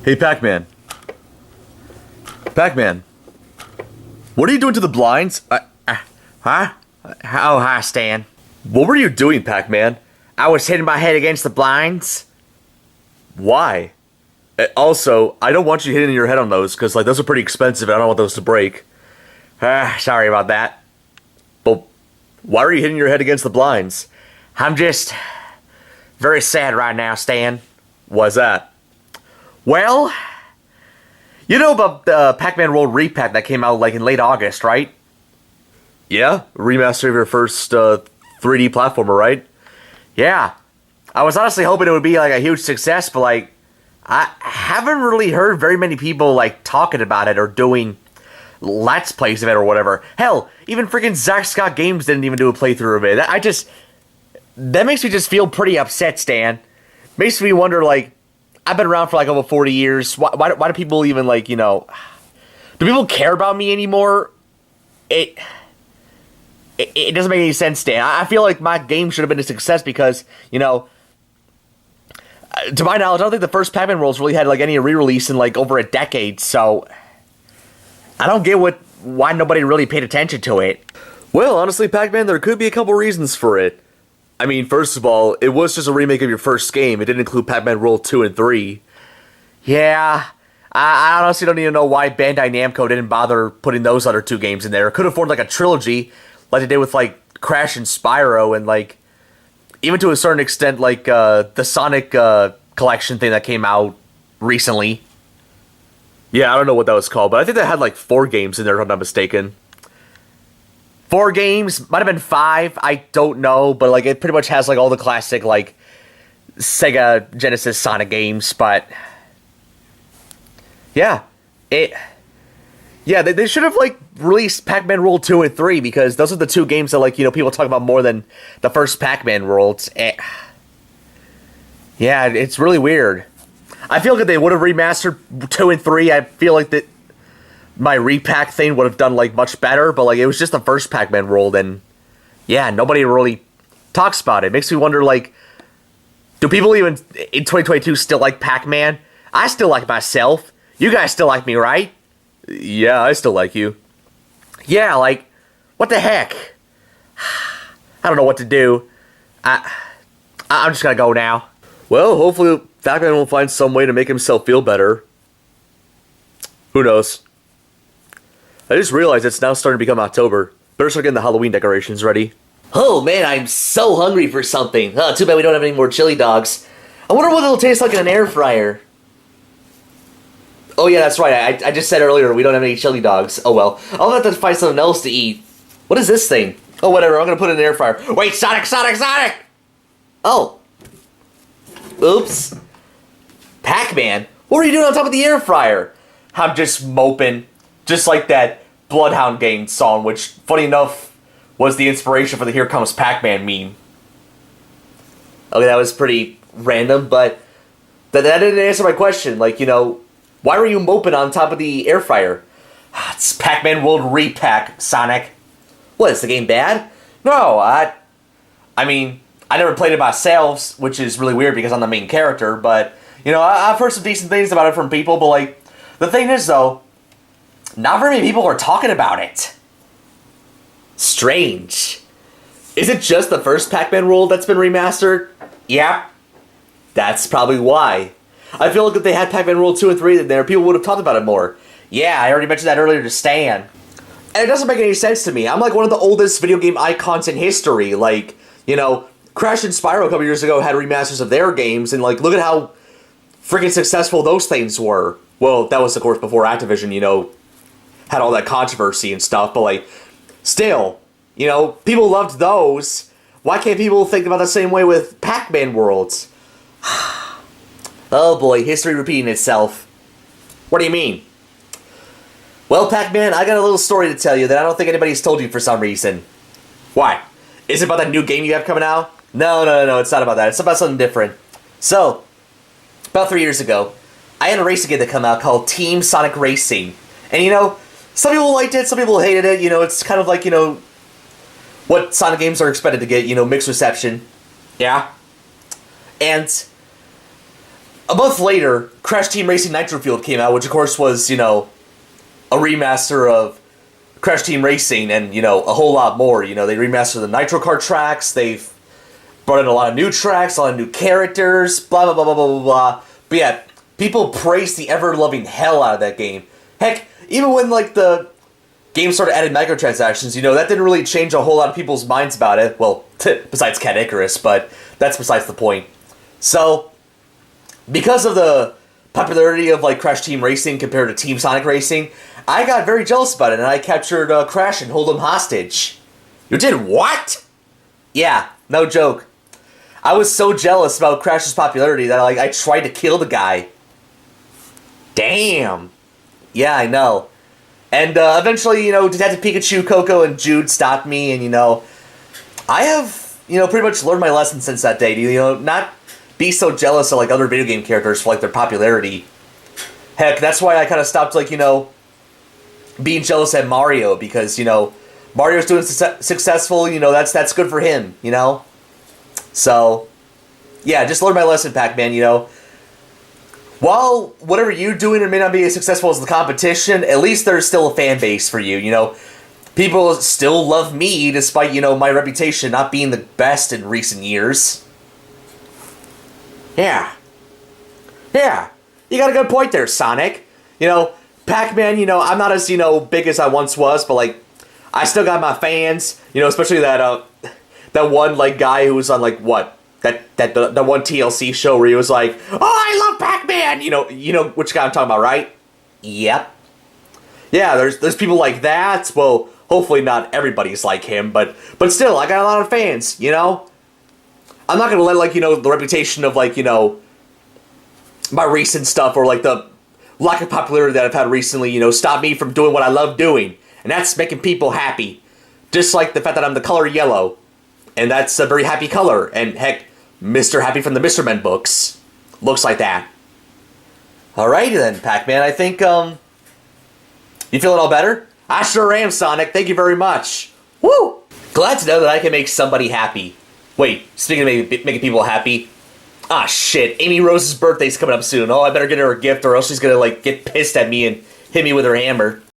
Hey, Pac-Man. Pac-Man. What are you doing to the blinds? Huh? Oh, hi, Stan. What were you doing, Pac-Man? I was hitting my head against the blinds. Why? Also, I don't want you hitting your head on those, because, like, those are pretty expensive, and I don't want those to break. Sorry about that. But why are you hitting your head against the blinds? I'm just very sad right now, Stan. Why's that? Well, you know about the Pac-Man World Repack that came out, like, in late August, right? Yeah? Remaster of your first 3D platformer, right? Yeah. I was honestly hoping it would be, like, a huge success, but, like, I haven't really heard very many people, like, talking about it or doing Let's Plays of it or whatever. Hell, even freaking Zack Scott Games didn't even do a playthrough of it. That makes me just feel pretty upset, Stan. Makes me wonder, like, I've been around for, like, over 40 years. Why do people even, like, you know... Do people care about me anymore? It doesn't make any sense, Stan. I feel like my game should have been a success because, you know... To my knowledge, I don't think the first Pac-Man Worlds really had, like, any re-release in, like, over a decade, so... I don't get why nobody really paid attention to it. Well, honestly, Pac-Man, there could be a couple reasons for it. I mean, first of all, it was just a remake of your first game. It didn't include Pac-Man World 2 and 3. Yeah, I honestly don't even know why Bandai Namco didn't bother putting those other two games in there. It could have formed, like, a trilogy, like they did with, like, Crash and Spyro, and, like, even to a certain extent, like, the Sonic collection thing that came out recently. Yeah, I don't know what that was called, but I think they had, like, 4 games in there, if I'm not mistaken. 4 games, might have been 5, I don't know, but, like, it pretty much has, like, all the classic, like, Sega Genesis Sonic games, but yeah, they should have, like, released Pac-Man World 2 and 3, because those are the 2 games that, like, you know, people talk about more than the first Pac-Man Worlds. Yeah, it's really weird. I feel like if they would have remastered 2 and 3, I feel like that my repack thing would have done, like, much better, but, like, it was just the first Pac-Man World, and yeah, nobody really talks about it. It makes me wonder, like, do people even in 2022 still like Pac-Man? I still like myself. You guys still like me, right? Yeah, I still like you. Yeah, like, what the heck? I don't know what to do. I'm just gonna go now. Well, hopefully Pac-Man will find some way to make himself feel better. Who knows? I just realized it's now starting to become October. Better start getting the Halloween decorations ready. Oh man, I'm so hungry for something. Too bad we don't have any more chili dogs. I wonder what it'll taste like in an air fryer. Oh yeah, that's right. I just said earlier we don't have any chili dogs. Oh well. I'll have to find something else to eat. What is this thing? Oh whatever, I'm gonna put it in an air fryer. Wait, Sonic! Oh. Oops. Pac-Man? What are you doing on top of the air fryer? I'm just moping. Just like that Bloodhound Gang song, which, funny enough, was the inspiration for the Here Comes Pac-Man meme. Okay, that was pretty random, but that didn't answer my question. Like, you know, why were you moping on top of the air fryer? It's Pac-Man World Repack, Sonic. What, is the game bad? No, I mean, I never played it myself, which is really weird because I'm the main character, but, you know, I've heard some decent things about it from people, but, like, the thing is, though, not very many people are talking about it. Strange. Is it just the first Pac-Man World that's been remastered? Yeah. That's probably why. I feel like if they had Pac-Man World 2 and 3 in there, people would have talked about it more. Yeah, I already mentioned that earlier to Stan. And it doesn't make any sense to me. I'm like one of the oldest video game icons in history. Like, you know, Crash and Spyro a couple years ago had remasters of their games, and, like, look at how freaking successful those things were. Well, that was, of course, before Activision, you know, had all that controversy and stuff, but, like, still, you know, people loved those. Why can't people think about the same way with Pac-Man Worlds? Oh boy, history repeating itself. What do you mean? Well, Pac-Man, I got a little story to tell you that I don't think anybody's told you for some reason. Why? Is it about that new game you have coming out? No, it's not about that. It's about something different. So, about 3 years ago, I had a racing game that come out called Team Sonic Racing. And, you know, some people liked it, some people hated it. You know, it's kind of like, you know, what Sonic games are expected to get, you know, mixed reception. Yeah. And a month later, Crash Team Racing Nitro Fueled came out, which of course was, you know, a remaster of Crash Team Racing and, you know, a whole lot more. You know, they remastered the Nitro Kart tracks, they've brought in a lot of new tracks, a lot of new characters, blah, blah, blah, blah, blah, blah, blah. But yeah, people praised the ever-loving hell out of that game. Heck, even when, like, the game started adding microtransactions, you know, that didn't really change a whole lot of people's minds about it. Well, besides Cat Icarus, but that's besides the point. So, because of the popularity of, like, Crash Team Racing compared to Team Sonic Racing, I got very jealous about it, and I captured Crash and hold him hostage. You did what? Yeah, no joke. I was so jealous about Crash's popularity that I tried to kill the guy. Damn. Yeah, I know. And eventually, you know, Detective Pikachu, Coco, and Jude stopped me, and, you know, I have, you know, pretty much learned my lesson since that day. You know, not be so jealous of, like, other video game characters for, like, their popularity. Heck, that's why I kind of stopped, like, you know, being jealous at Mario, because, you know, Mario's doing successful, you know, that's good for him, you know? So, yeah, just learn my lesson, Pac-Man, you know? While whatever you're doing it may not be as successful as the competition, at least there's still a fan base for you, you know? People still love me, despite, you know, my reputation not being the best in recent years. Yeah. Yeah. You got a good point there, Sonic. You know, Pac-Man, you know, I'm not as, you know, big as I once was, but, like, I still got my fans, you know, especially that, that one, like, guy who was on, like, what? That one TLC show where he was like, oh, I love Pac-Man! You know which guy I'm talking about, right? Yep. Yeah, there's people like that. Well, hopefully not everybody's like him, but still, I got a lot of fans, you know? I'm not gonna let, like, you know, the reputation of, like, you know, my recent stuff or, like, the lack of popularity that I've had recently, you know, stop me from doing what I love doing. And that's making people happy. Just like the fact that I'm the color yellow. And that's a very happy color. And heck, Mr. Happy from the Mr. Men books looks like that. Alrighty then, Pac-Man. I think, you feeling all better? I sure am, Sonic. Thank you very much. Woo! Glad to know that I can make somebody happy. Wait, speaking of making people happy. Ah, shit. Amy Rose's birthday's coming up soon. Oh, I better get her a gift or else she's gonna, like, get pissed at me and hit me with her hammer.